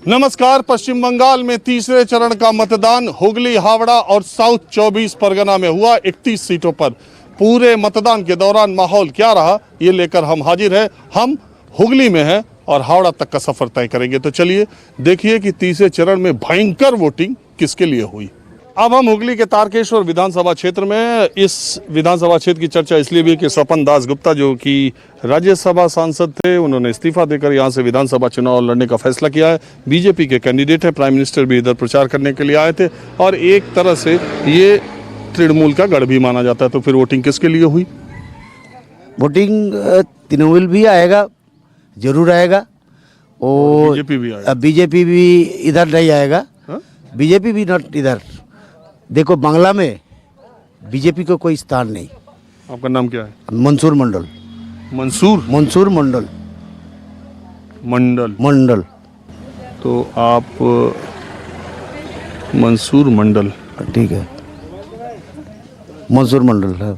नमस्कार। पश्चिम बंगाल में तीसरे चरण का मतदान हुगली, हावड़ा और साउथ 24 परगना में हुआ। 31 सीटों पर पूरे मतदान के दौरान माहौल क्या रहा, ये लेकर हम हाजिर हैं। हम हुगली में हैं और हावड़ा तक का सफर तय करेंगे। तो चलिए देखिए कि तीसरे चरण में भयंकर वोटिंग किसके लिए हुई। अब हम हुगली के तारकेश्वर विधानसभा क्षेत्र में। इस विधानसभा क्षेत्र की चर्चा इसलिए भी कि स्वपन दास गुप्ता जो कि राज्यसभा सांसद थे, उन्होंने इस्तीफा देकर यहाँ से विधानसभा चुनाव लड़ने का फैसला किया है। बीजेपी के कैंडिडेट हैं, प्राइम मिनिस्टर भी इधर प्रचार करने के लिए आए थे और एक तरह से ये तृणमूल का गढ़ भी माना जाता है। तो फिर वोटिंग किसके लिए हुई? वोटिंग तृणमूल भी आएगा, जरूर आएगा, और बीजेपी भी आएगा। बीजेपी भी इधर नहीं आएगा। बीजेपी भी नॉट इधर। देखो, बांग्ला में बीजेपी को कोई स्थान नहीं। आपका नाम क्या है? मंसूर मंडल। मंसूर मंडल। तो आप मंसूर मंडल, ठीक है, मंसूर मंडल है।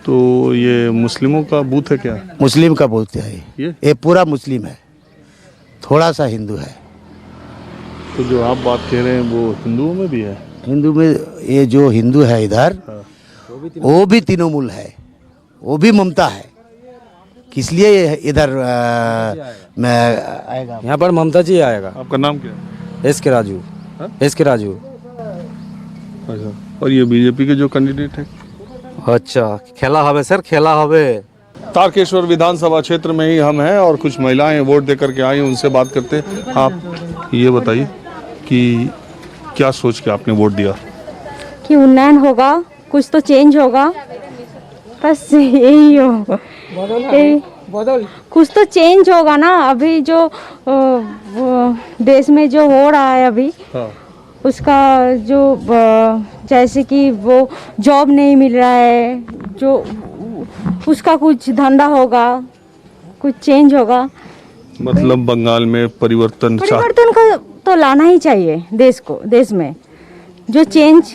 तो ये मुस्लिमों का बूथ है क्या? मुस्लिम का बूथ है ये पूरा मुस्लिम है, थोड़ा सा हिंदू है। तो जो आप बात कह रहे हैं वो हिंदुओं में भी है? हिंदू में ये जो हिंदू है इधर, वो भी तृणमूल है, वो भी ममता है। किस लिए इधर मैं आएगा? यहाँ पर ममता जी आएगा। आपका नाम क्या है? एस के राजू। अच्छा, और ये बीजेपी के जो कैंडिडेट है? अच्छा, खेला हवे सर, खेला हवे। तारकेश्वर विधानसभा क्षेत्र में ही हम हैं और कुछ महिलाएं वोट देकर के आई, उनसे बात करते हैं। आप ये बताइए कि क्या सोच के आपने वोट दिया? कि उन्नयन होगा, कुछ तो चेंज होगा, बस यही हो। कुछ तो चेंज होगा ना। अभी जो देश में जो हो रहा है अभी, उसका जो जैसे कि वो जॉब नहीं मिल रहा है, जो उसका कुछ धंधा होगा, कुछ चेंज होगा। मतलब बंगाल में परिवर्तन को तो लाना ही चाहिए देश में जो चेंज,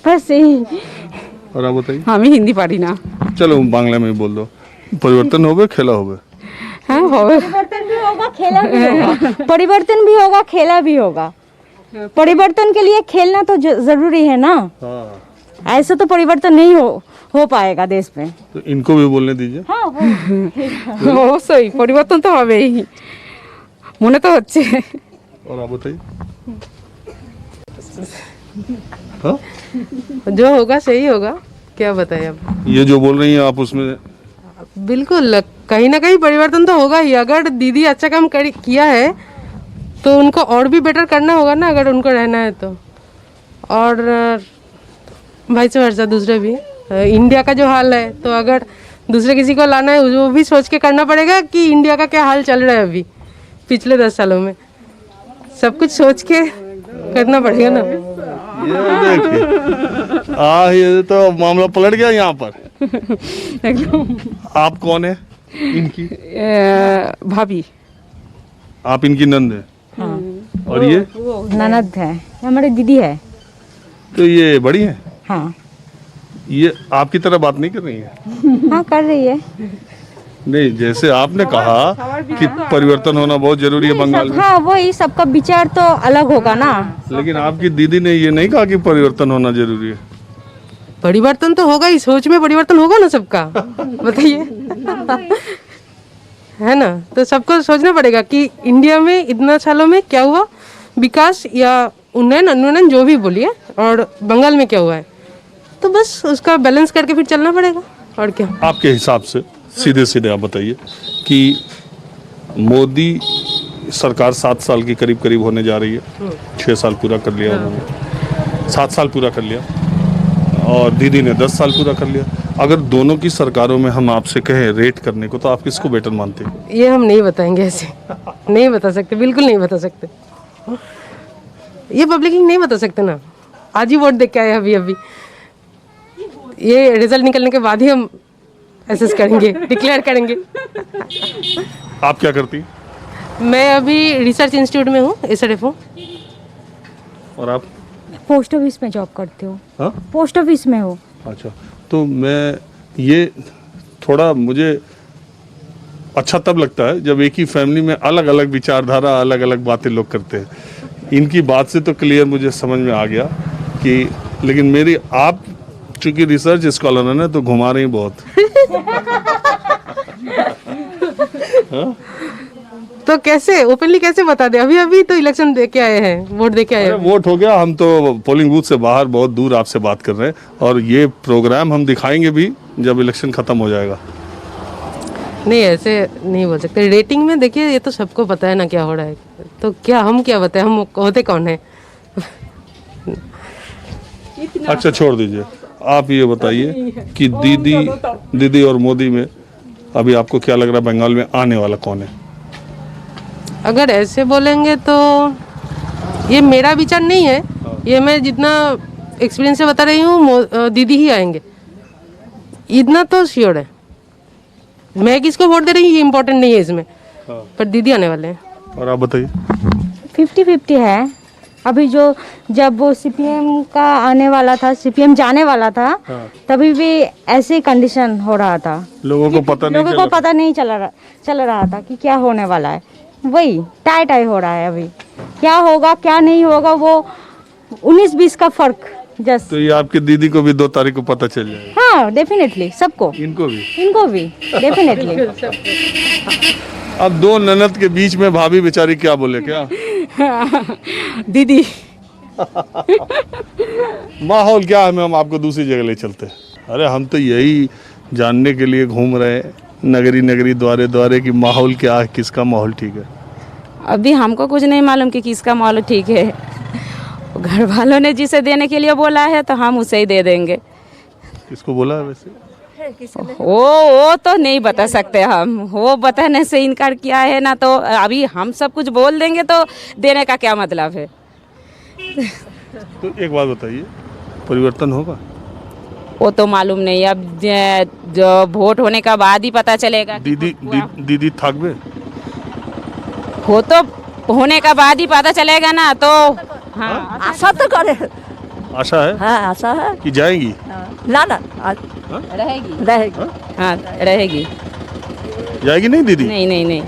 बस यही। और आप बताइए। আমি হিন্দি পারি না। चलो बांग्ला में बोल दो। परिवर्तन होवे, खेला होवे। হ্যাঁ হবে। परिवर्तन भी होगा, खेला भी होगा। परिवर्तन भी होगा, खेला भी होगा। परिवर्तन के लिए खेलना तो जरूरी है ना। ऐसे तो परिवर्तन नहीं हो पाएगा देश में। तो इनको भी बोलने दीजिए। हाँ, অবশ্যই পরিবর্তন তো হবেই, মনে তো হচ্ছে। और आप बताइए। जो होगा सही होगा, क्या बताएं अब। ये जो बोल रही हैं आप, उसमें बिल्कुल कहीं ना कहीं परिवर्तन तो होगा ही। अगर दीदी अच्छा काम किया है तो उनको और भी बेटर करना होगा ना, अगर उनको रहना है तो। और वाइस वर्सा दूसरे भी, इंडिया का जो हाल है, तो अगर दूसरे किसी को लाना है वो भी सोच के करना पड़ेगा कि इंडिया का क्या हाल चल रहा है अभी पिछले 10 सालों में। सब कुछ सोच के करना पड़ेगा ना। ये देखिए, ये तो मामला पलट गया यहाँ पर। एकदम। आप कौन है इनकी? भाभी। आप इनकी नंद है? हाँ। और ये ननद है, हमारी दीदी है। तो ये बड़ी है? हाँ। ये आपकी तरह बात नहीं कर रही है? हाँ, कर रही है। नहीं, जैसे आपने कहा कि परिवर्तन होना बहुत जरूरी है बंगाल में। हाँ, वही, सबका विचार तो अलग होगा ना। लेकिन आपकी दीदी ने ये नहीं कहा कि परिवर्तन होना जरूरी है। परिवर्तन तो होगा ही, सोच में परिवर्तन होगा ना सबका। बताइए। है ना, तो सबको सोचना पड़ेगा कि इंडिया में इतना सालों में क्या हुआ, विकास या उन्नयन अनुन्नयन जो भी बोलिए, और बंगाल में क्या हुआ है, तो बस उसका बैलेंस करके फिर चलना पड़ेगा। और क्या आपके हिसाब से सीधे सीधे आप बताइए कि मोदी सरकार 7 साल की करीब होने जा रही है। 6 साल पूरा कर लिया उन्होंने, 7 साल पूरा कर लिया, और दीदी ने 10 साल पूरा कर लिया। अगर दोनों की सरकारों में हम आपसे कहें रेट करने को, तो आप किसको बेटर मानते हैं? ये हम नहीं बताएंगे, ऐसे नहीं बता सकते, बिल्कुल नहीं बता सकते। ये पब्लिक नहीं बता सकते ना। आज ही वोट देख के आए अभी, ये रिजल्ट निकलने के बाद ही हम एसेस करेंगे, डिक्लेयर करेंगे। आप क्या करती हैं? मैं अभी रिसर्च इंस्टीट्यूट में हूँ, SRF हूँ। और आप? पोस्ट ऑफिस में जॉब करती हूँ। हाँ? पोस्ट ऑफिस में हो। अच्छा, तो मैं ये थोड़ा मुझे अच्छा तब लगता है जब एक ही फैमिली में अलग अलग विचारधारा, अलग अलग बातें लोग करते हैं। इनकी बात से तो क्लियर मुझे समझ में आ गया कि, लेकिन मेरी, आप चूंकि रिसर्च स्कॉलर है ना, तो घुमा रही बहुत। तो कैसे ओपनली कैसे बता दे? अभी अभी तो इलेक्शन दे के आए हैं, वोट दे के आए हैं। वोट हो गया, हम तो पोलिंग बूथ से बाहर बहुत दूर आपसे बात कर रहे हैं, और ये प्रोग्राम हम दिखाएंगे भी जब इलेक्शन खत्म हो जाएगा। नहीं, ऐसे नहीं बोल सकते। रेटिंग में देखिए, ये तो सबको पता है ना क्या हो रहा है, तो क्या हम क्या बताएं, हम होते कौन है? अच्छा छोड़ दीजिए, आप ये बताइए कि दीदी और मोदी में अभी आपको क्या लग रहा है, बंगाल में आने वाला कौन है? अगर ऐसे बोलेंगे तो ये मेरा विचार नहीं है, ये मैं जितना एक्सपीरियंस से बता रही हूँ, दीदी ही आएंगे, इतना तो श्योर है। मैं किसको वोट दे रही हूँ ये इम्पोर्टेंट नहीं है इसमें, पर दीदी आने वाले हैं। और आप बताइए? 50-50 है। अभी जब वो सीपीएम का आने वाला था, सीपीएम जाने वाला था, तभी भी ऐसे कंडीशन हो रहा था। लोगों को पता नहीं चल रहा था कि क्या होने वाला है। वही टाई हो रहा है अभी, क्या होगा क्या नहीं होगा, वो 19-20 का फर्क जस्ट। तो ये आपकी दीदी को भी 2 तारीख को पता चल जाएगा? हाँ, डेफिनेटली, सबको, इनको भी डेफिनेटली। अब 2 ननद के बीच में भाभी बेचारी क्या बोले? क्या दीदी माहौल क्या है? हम आपको दूसरी जगह ले चलते हैं। अरे हम तो यही जानने के लिए घूम रहे हैं, नगरी द्वारे कि माहौल क्या है, किसका माहौल ठीक है। अभी हमको कुछ नहीं मालूम कि किसका माहौल ठीक है। घर वालों ने जिसे देने के लिए बोला है तो हम उसे ही दे देंगे। किसको बोला है वैसे? वो तो नहीं बता सकते हम, वो बताने से इनकार किया है ना, तो अभी हम सब कुछ बोल देंगे तो देने का क्या मतलब है? तो एक बात बताइए, परिवर्तन होगा? वो तो मालूम नहीं, अब जो वोट होने का बाद ही पता चलेगा। दीदी थाकबे? वो तो होने का बाद ही पता चलेगा ना, तो हाँ। आशा तो करे। आशा है? हाँ, आशा है कि जाएंगी? ना रहेगी। हाँ, रहेगी। जाएगी नहीं दीदी? नहीं।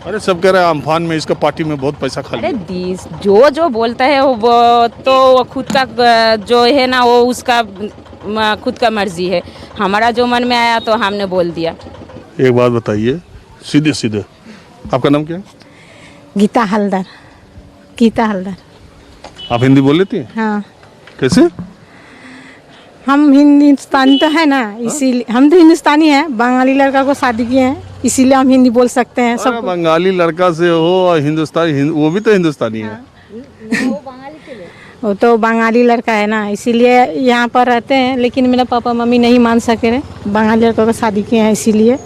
अरे सब कह रहे हैं अम्फान में इसका पार्टी में बहुत पैसा खा लिया। अरे जो बोलता है वो तो खुद का जो है ना, वो उसका खुद का मर्जी है। हमारा जो मन में आया तो हमने बोल दिया। एक बात बताइए सीधे, आपका नाम क्या है? गीता हलदर। आप हिंदी बोल लेती हैं? हाँ, कैसे? हम हिंदुस्तानी तो है ना, इसीलिए हम तो हिंदुस्तानी है। बंगाली लड़का को शादी किए हैं, इसीलिए हम हिंदी बोल सकते हैं। सब बंगाली लड़का से हो और हिंदुस्तानी, वो भी तो हिंदुस्तानी है। वो तो बंगाली लड़का है ना, इसीलिए यहाँ पर रहते हैं। लेकिन मेरे पापा मम्मी नहीं मान सके रहे, बंगाली लड़का को शादी किए हैं, इसीलिए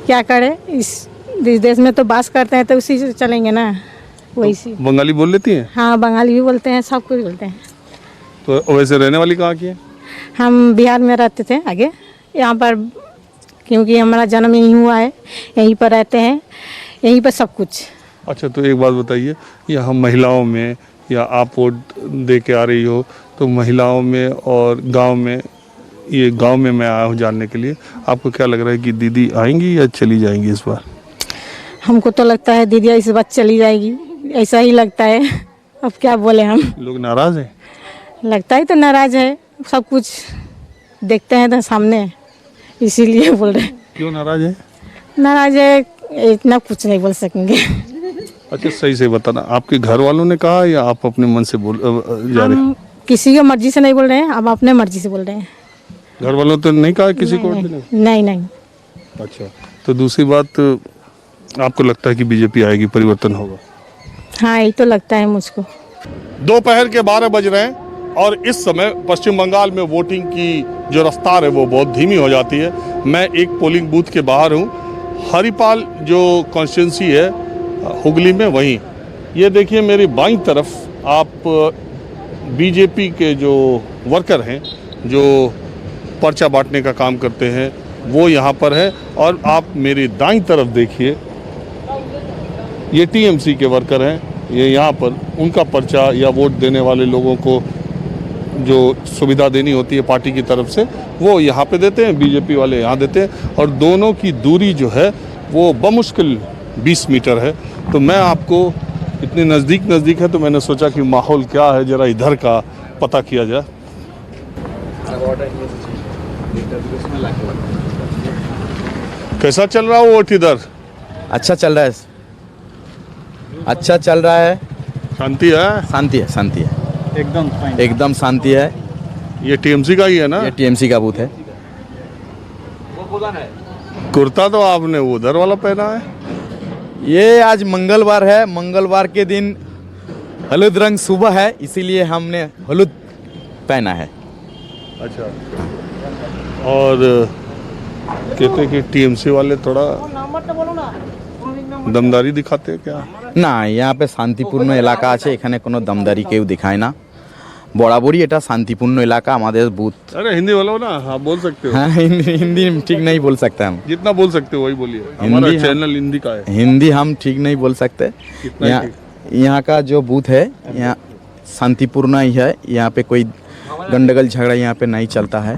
क्या करें। इस देश में तो बास करते हैं तो उसी से चलेंगे ना, वही सी। बंगाली बोल लेती हैं? हाँ, बंगाली भी बोलते हैं, सब कुछ बोलते हैं। तो वैसे रहने वाली कहाँ की है? हम बिहार में रहते थे आगे, यहाँ पर क्योंकि हमारा जन्म यहीं हुआ है, यहीं पर रहते हैं, यहीं पर सब कुछ। अच्छा, तो एक बात बताइए, यहाँ महिलाओं में, या आप वोट दे के आ रही हो, तो महिलाओं में और गांव में, ये गांव में मैं आया हूँ जानने के लिए, आपको क्या लग रहा है कि दीदी आएंगी या चली जाएंगी इस बार? हमको तो लगता है दीदी इस बार चली जाएगी, ऐसा ही लगता है। अब क्या बोले हम। लोग नाराज हैं? लगता ही तो नाराज है, सब कुछ देखते हैं तो सामने, इसीलिए बोल रहे हैं। क्यों नाराज है? नाराज है, इतना कुछ नहीं बोल सकेंगे। अच्छा सही से बताना, आपके घर वालों ने कहा या आप अपने मन से बोल जा रहे हैं? किसी की मर्जी से नहीं बोल रहे हैं, अब अपने मर्जी से बोल रहे हैं। घर वालों तो नहीं कहा किसी को? नहीं। अच्छा, तो दूसरी बात, आपको लगता है कि बीजेपी आएगी, परिवर्तन होगा? हाँ, यही तो लगता है मुझको। दोपहर के 12 बज रहे हैं और इस समय पश्चिम बंगाल में वोटिंग की जो रफ्तार है वो बहुत धीमी हो जाती है। मैं एक पोलिंग बूथ के बाहर हूँ, हरिपाल जो कॉन्स्टिट्यूंसी है हुगली में, वहीं ये देखिए मेरी बाईं तरफ आप बीजेपी के जो वर्कर हैं, जो पर्चा बांटने का काम करते हैं, वो यहाँ पर है। और आप मेरी दाईं तरफ देखिए, ये टीएमसी के वर्कर हैं, ये यहाँ पर उनका पर्चा या वोट देने वाले लोगों को जो सुविधा देनी होती है पार्टी की तरफ से, वो यहाँ पे देते हैं, बीजेपी वाले यहाँ देते हैं। और दोनों की दूरी जो है वो बमुश्किल 20 मीटर है। तो मैं आपको इतने नज़दीक है तो मैंने सोचा कि माहौल क्या है ज़रा इधर का पता किया जाए। कैसा चल रहा है वोट इधर? अच्छा चल रहा है, अच्छा चल रहा है। शांति है? शांति है एकदम शांति है। ये टीएमसी का ही है ना? ये टीएमसी का बूथ है। कुर्ता तो आपने उधर वाला पहना है। ये आज मंगलवार है, मंगलवार के दिन हलुद रंग सुबह है, इसीलिए हमने हलुद पहना है। अच्छा। और कहते हैं कि टीएमसी वाले थोड़ा दमदारी दिखाते हैं क्या? না, यहाँ पे শান্তিপূর্ণ এলাকা আছে, এখানে কোনো দমদারি কেউ দেখায় না। বরাবরই এটা শান্তিপূর্ণ এলাকা আমাদের বুথ। अरे हिंदी बोलो ना, आप बोल सकते हो। हाँ, हिंदी ठीक नहीं बोल सकते हम। जितना बोल सकते हो वही बोलिए, हमारा हिंदी चैनल हिंदी का है। हिंदी हम ठीक नहीं बोल सकते। कितना यहाँ यहाँ का जो बूथ है यहाँ शांतिपूर्ण ही है, यहाँ पे कोई गंडगोल झगड़ा यहाँ पे नहीं चलता है।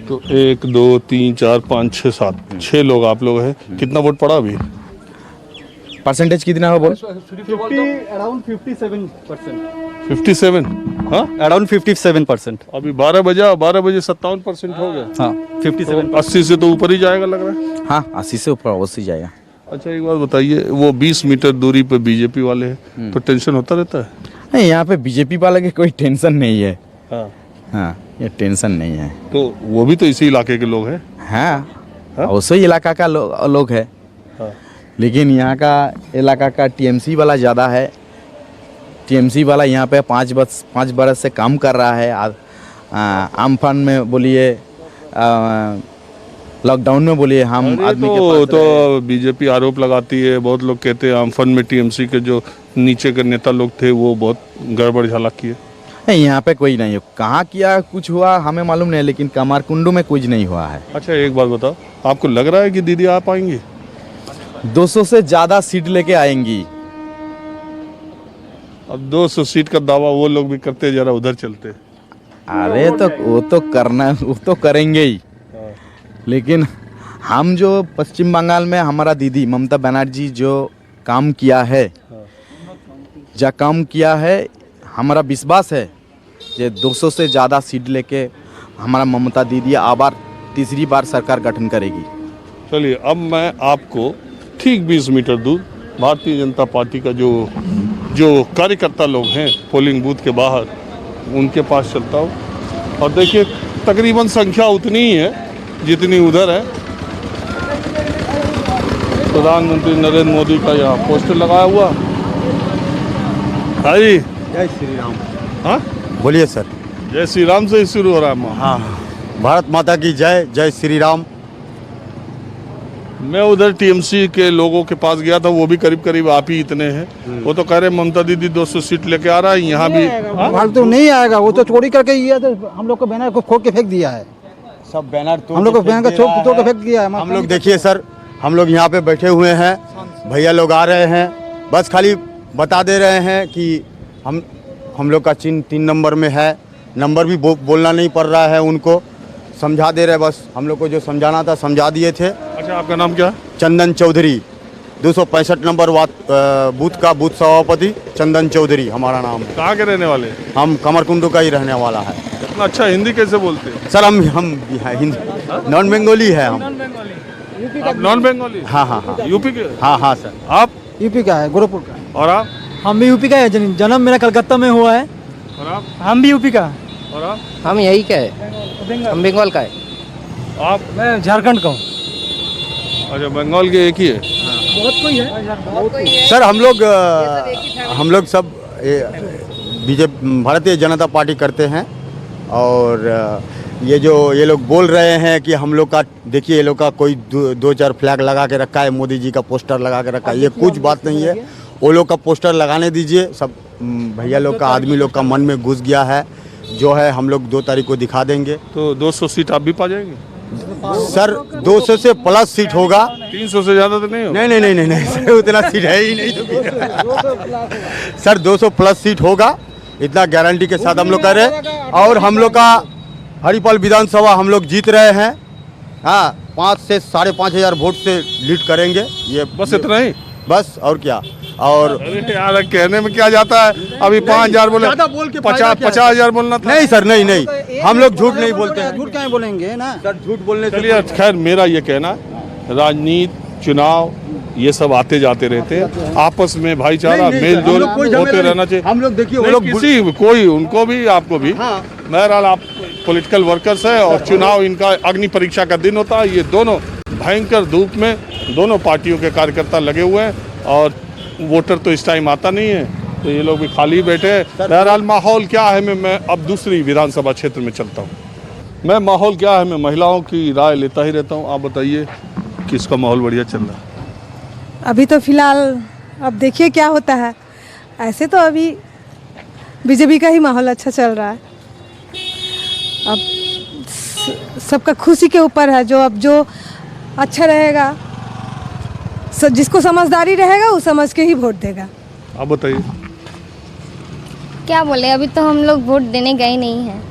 तो 1 2 3 4 5 6 7 6 लोग आप लोग हैं। कितना वोट पड़ा अभी? परसेंटेज कितना है बोल? अराउंड 57%। 57? हाँ, अराउंड 57%। अभी 12 बजे 57% हो गया। हाँ 57। 80 से तो ऊपर ही जाएगा लग रहा है। हाँ, 80 से ऊपर अवश्य जाएगा। अच्छा एक बात बताइए, वो 20 मीटर दूरी पे बीजेपी वाले हैं तो टेंशन होता रहता है? नहीं, यहाँ पे बीजेपी वाले की कोई टेंशन नहीं है। हाँ। हाँ, ये टेंशन नहीं है। तो वो भी तो इसी इलाके के लोग हैं। हाँ, अवश्य इलाका का लोग है। हाँ। लेकिन यहाँ का इलाका का टीएमसी वाला ज़्यादा है। टीएमसी वाला यहाँ पे 5 बरस से काम कर रहा है। आमफान में बोलिए, लॉकडाउन में बोलिए, हम अरे आदमी के तो, पास तो बीजेपी आरोप लगाती है, बहुत लोग कहते हैं आमफन में टीएमसी के जो नीचे के नेता लोग थे वो बहुत गड़बड़ झाला किए। नहीं, यहाँ पे कोई नहीं है। कहाँ किया कुछ हुआ हमें मालूम नहीं, लेकिन कमारकुंडू में कुछ नहीं हुआ है। अच्छा एक बात बताओ, आपको लग रहा है कि दीदी आ पाएंगी? 200 से ज़्यादा सीट लेके आएंगी। अब 200 सीट का दावा वो लोग भी करते, जरा उधर चलते। अरे तो वो तो करेंगे ही। लेकिन हम जो पश्चिम बंगाल में हमारा दीदी ममता बनर्जी जो काम किया है, हमारा विश्वास है कि 200 से ज़्यादा सीट लेके हमारा ममता दीदी आबार तीसरी बार सरकार गठन करेगी। चलिए अब मैं आपको ठीक 20 मीटर दूर भारतीय जनता पार्टी का जो कार्यकर्ता लोग हैं पोलिंग बूथ के बाहर, उनके पास चलता हूँ। और देखिए तकरीबन संख्या उतनी ही है जितनी उधर है। प्रधानमंत्री नरेंद्र मोदी का यहाँ पोस्टर लगाया हुआ। हाँ जी, जय श्री राम। हाँ बोलिए सर। जय श्री राम से ही शुरू हो रहा है। हाँ, भारत माता की जय, जय श्री राम। मैं उधर टीएमसी के लोगों के पास गया था, वो भी करीब आप ही इतने हैं। वो तो कह रहे ममता दीदी 200 सीट लेके आ रहा है। यहाँ भी फालतू नहीं आएगा, वो तो चोरी करके ये तो हम लोग को बैनर को खोल के फेंक दिया है। सब बैनर हम लोग को बैनर का तोड़ के फेंक दिया है। हम लोग देखिए सर, हम लोग यहाँ पे बैठे हुए हैं, भैया लोग आ रहे हैं, बस खाली बता दे रहे हैं कि हम लोग का चिन्ह 3 नंबर में है। नंबर भी बोलना नहीं पड़ रहा है, उनको समझा दे रहे, बस हम लोग को जो समझाना था समझा दिए थे। अच्छा आपका नाम क्या? चंदन चौधरी, 265 नंबर बूथ का बूथ सभापति चंदन चौधरी हमारा नाम है। कहाँ के रहने वाले? हम कमरकुंडू का ही रहने वाला है। इतना अच्छा हिंदी कैसे बोलते हैं? सर हम हिंदी नॉन बंगाली है। हम आप नॉन बंगाली? हाँ। यूपी के? हाँ सर। आप? यूपी का है, गोरखपुर का। और आप? हम भी यूपी का है, जन्म मेरा कलकत्ता में हुआ है। और आप? हम भी यूपी का। और आप? हम यही का है, हम बंगाल का है। आप? मैं झारखंड का हूँ। अच्छा बंगाल के एक ही है? बहुत कोई है सर। हम लोग सब बीजेपी भारतीय जनता पार्टी करते हैं। और ये लोग बोल रहे हैं कि हम लोग का, देखिए ये लोग का कोई 2-4 फ्लैग लगा के रखा है, मोदी जी का पोस्टर लगा के रखा है। ये कुछ बात नहीं है, वो लोग का पोस्टर लगाने दीजिए। सब भैया लोग का, आदमी लोग का मन में घुस गया है, जो है हम लोग 2 तारीख को दिखा देंगे। तो 200 सीट आप भी पा जाएंगे? सर 200 से प्लस सीट होगा। 300 से ज़्यादा तो नहीं होगा? नहीं सर, उतना सीट है ही नहीं तो सर 200 प्लस सीट होगा, इतना गारंटी के साथ हम लोग कह रहे हैं। और हम लोग का हरिपाल विधानसभा हम लोग जीत रहे हैं। हाँ 5 से 5,500 वोट से लीड करेंगे। ये बस इतना ही? बस और क्या। और अरे यार कहने में क्या जाता है, अभी 5,000 बोले, ज़्यादा बोल के 50,000 बोलना था। नहीं सर, नहीं हम लोग झूठ नहीं बोलते हैं। झूठ क्या बोलेंगे ना सर, झूठ बोलने से चलिए खैर, मेरा ये कहना, राजनीति, चुनाव, ये सब आते जाते रहते हैं, आपस में भाईचारा नहीं, मेल हम जोल लोग कोई होते झमेला रहना नहीं। चाहिए। हम लोग देखिए, वो नहीं, लोग किसी कोई, उनको भी आपको भी, बहरहाल आप पॉलिटिकल वर्कर्स है और चुनाव इनका अग्नि परीक्षा का दिन होता है। ये दोनों भयंकर धूप में दोनों पार्टियों के कार्यकर्ता लगे हुए हैं और वोटर तो इस टाइम आता नहीं है, तो ये लोग भी खाली बैठे हैं। बहरहाल माहौल क्या है, मैं अब दूसरी विधानसभा क्षेत्र में चलता हूँ। मैं माहौल क्या है, मैं महिलाओं की राय लेता ही रहता हूँ। आप बताइए किसका माहौल बढ़िया चल रहा है? अभी तो फिलहाल अब देखिए क्या होता है। ऐसे तो अभी बीजेपी का ही माहौल अच्छा चल रहा है। अब सबका खुशी के ऊपर है, जो अच्छा रहेगा, जिसको समझदारी रहेगा वो समझ के ही वोट देगा। आप बताइए। क्या बोले, अभी तो हम लोग वोट देने गए नहीं हैं,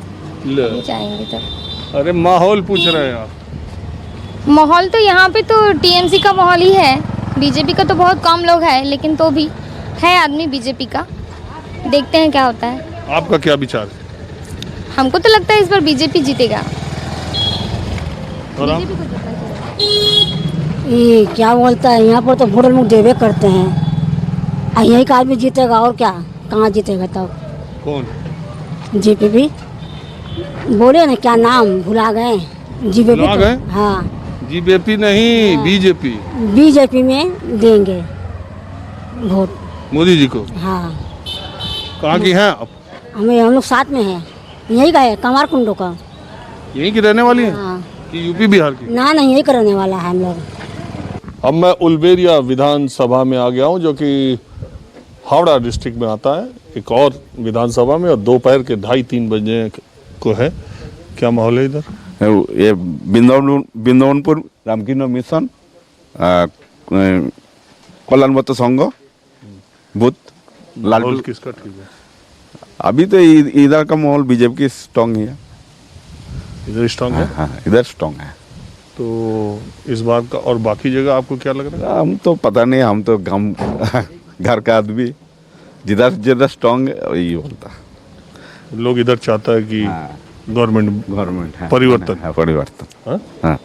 ले। जाएंगे तो। अरे माहौल पूछ रहे हैं आप? माहौल तो यहाँ पे तो टीएमसी का माहौल ही है। बीजेपी का तो बहुत कम लोग हैं, लेकिन तो भी है आदमी बीजेपी का। देखते हैं क्या होता है। आपका क्या विचार है? हमको तो लगता है इस बार बीजेपी जीतेगा। और आप? ये क्या बोलता है, यहाँ पर तो वोटर लोग देवे करते हैं, यही का आदमी जीतेगा और क्या, कहाँ जीतेगा तब। कौन? जीपीपी बोले ना, क्या नाम भुला गए, जीपीपी भुला गए? हाँ, जीबीपी नहीं, बीजेपी। बीजेपी में देंगे वोट मोदी जी को। हाँ, कहाँ की हैं आप? हम लोग साथ में हैं, यही का है, कमार कुंडो का। यहीं की रहने वाली हैं? हाँ, कि यूपी बिहार की? ना नहीं, यही करने वाला है हम लोग। अब मैं उलबेरिया विधानसभा में आ गया हूँ, जो कि हावड़ा डिस्ट्रिक्ट में आता है, एक और विधानसभा में, और दोपहर के 2:30-3 बजे को है। क्या माहौल है इधर? ये बृंदावनपुर रामकृष्ण मिशन कल्याणवत संघ बूथ माहौल किसका ठीक है? अभी तो इधर का माहौल बीजेपी की स्ट्रांग है। इधर स्ट्रांग है? हाँ, इधर स्ट्रांग है। तो इस बात का, और बाकी जगह आपको क्या लग रहा है? हम तो पता नहीं, हम तो घर का आदमी, जिधर स्ट्रांग है वही बोलता। लोग इधर चाहता है कि गवर्नमेंट परिवर्तन। परिवर्तन। हाँ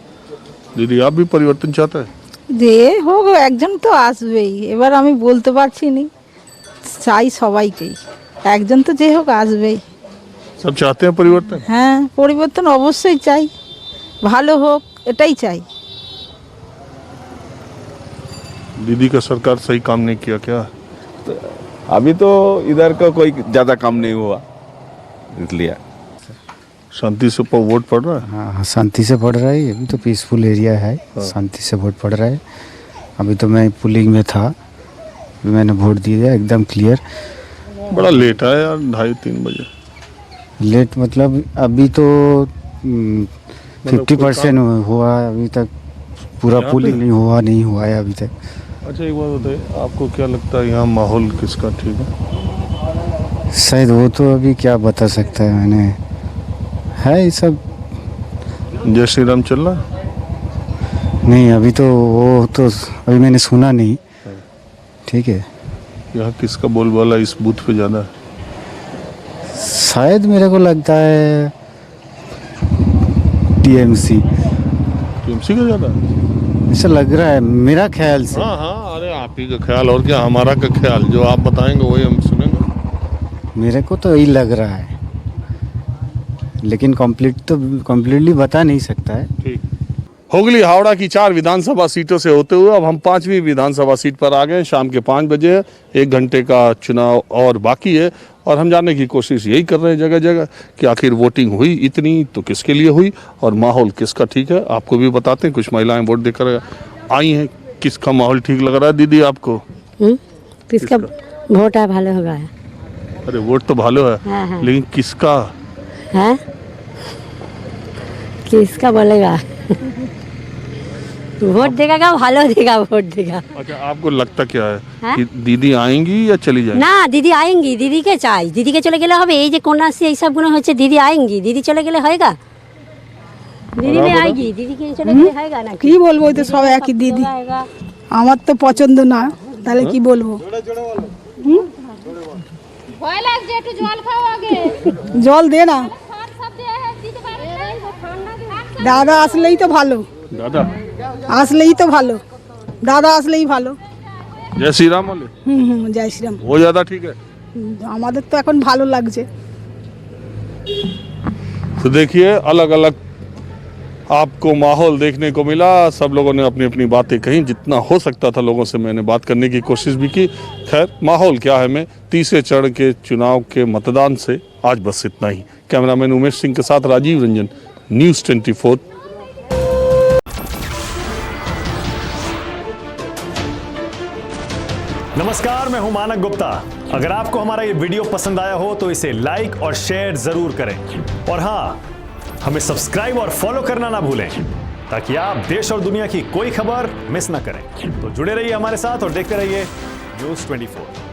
दीदी, आप भी परिवर्तन चाहते हैं? যে হোক একজন তো আসবেই, এবার আমি বলতে পারছি না, চাই সবাইকেই, একজন তো যে হোক আসবেই। सब चाहते हैं परिवर्तन? হ্যাঁ, পরিবর্তন অবশ্যই চাই, ভালো হোক এটাই চাই। दीदी का सरकार सही काम नहीं किया क्या? तो अभी तो इधर का कोई ज़्यादा काम नहीं हुआ, इसलिए शांति से वोट पड़ रहा है? हाँ, शांति से पड़ रहा है। अभी तो पीसफुल एरिया है, शांति से वोट पड़ रहा है। अभी तो मैं पुलिंग में था, मैंने वोट दिया, एकदम क्लियर। बड़ा लेट है यार, 2:30-3 बजे। लेट मतलब अभी तो 50% हुआ, अभी तक पूरा पुलिंग नहीं हुआ है अभी तक। अच्छा एक बात बताइए, आपको क्या लगता है यहाँ माहौल किसका ठीक है? शायद वो तो अभी क्या बता सकता है, मैंने है ये सब। जय श्री राम चल रहा है? नहीं, अभी तो वो तो अभी मैंने सुना नहीं। ठीक है। यहाँ किसका बोलबाला इस बूथ पे ज़्यादा है? शायद मेरे को लगता है टीएमसी का ज़्यादा है, ऐसा लग रहा है मेरा ख्याल से। हाँ हाँ, अरे आप ही का ख्याल और क्या, हमारा का ख्याल, जो आप बताएंगे वही हम सुनेंगे। मेरे को तो यही लग रहा है, लेकिन कम्प्लीटली बता नहीं सकता है। ठीक। हुगली हावड़ा की 4 विधानसभा सीटों से होते हुए अब हम 5वीं विधानसभा सीट पर आ गए। शाम के 5 बजे है, 1 घंटे का चुनाव और बाकी है, और हम जानने की कोशिश यही कर रहे हैं जगह जगह कि आखिर वोटिंग हुई इतनी तो किसके लिए हुई और माहौल किसका ठीक है। आपको भी बताते हैं, कुछ महिलाएं वोट देकर आई हैं। किसका माहौल ठीक लग रहा है दीदी आपको? किसका वोट है भालो होगा? अरे वोट तो भालो है, हाँ। लेकिन किसका है, किसका बोलेगा? वोट देगा क्या, भालो देगा वोट देगा। अच्छा, आपको लगता क्या है कि दीदी आएंगी या चली जाएंगी? না, দিদি আয়েঙ্গি, দিদিকে চাই, দিদিকে চলে গেলে হবে। এই যে কন্যাশ্রী এই সবগুলো হচ্ছে, দিদি আয়েঙ্গি, দিদি চলে গেলে হয়গা? দিদি মেয়ে আইগি দিদি কি চলে গেলে হয়গা না কি বলবো ওই তো সব একই দিদি আমার তো পছন্দ না তাহলে কি বলবো ভয় লাগছে একটু জল খাও আগে জল দে না দাদা আসলেই তো ভালো दादा আসলেই তো ভালো দাদা আসলেই ভালো जय श्री राम बोले জয় শ্রীরাম वो ज्यादा ठीक है। আমাদের তো এখন ভালো লাগছে तो देखिए अलग अलग आपको माहौल देखने को मिला। सब लोगों ने अपनी अपनी बातें कही, जितना हो सकता था लोगों से मैंने बात करने की कोशिश भी की। खैर माहौल क्या है, मैं तीसरे चरण के चुनाव के मतदान से आज बस इतना ही। कैमरामैन उमेश सिंह के साथ राजीव रंजन, न्यूज़ 24। नमस्कार, मैं हूं मानक गुप्ता। अगर आपको हमारा ये वीडियो पसंद आया हो तो इसे लाइक और शेयर जरूर करें और हाँ, हमें सब्सक्राइब और फॉलो करना ना भूलें ताकि आप देश और दुनिया की कोई खबर मिस ना करें। तो जुड़े रहिए हमारे साथ और देखते रहिए न्यूज़ 24।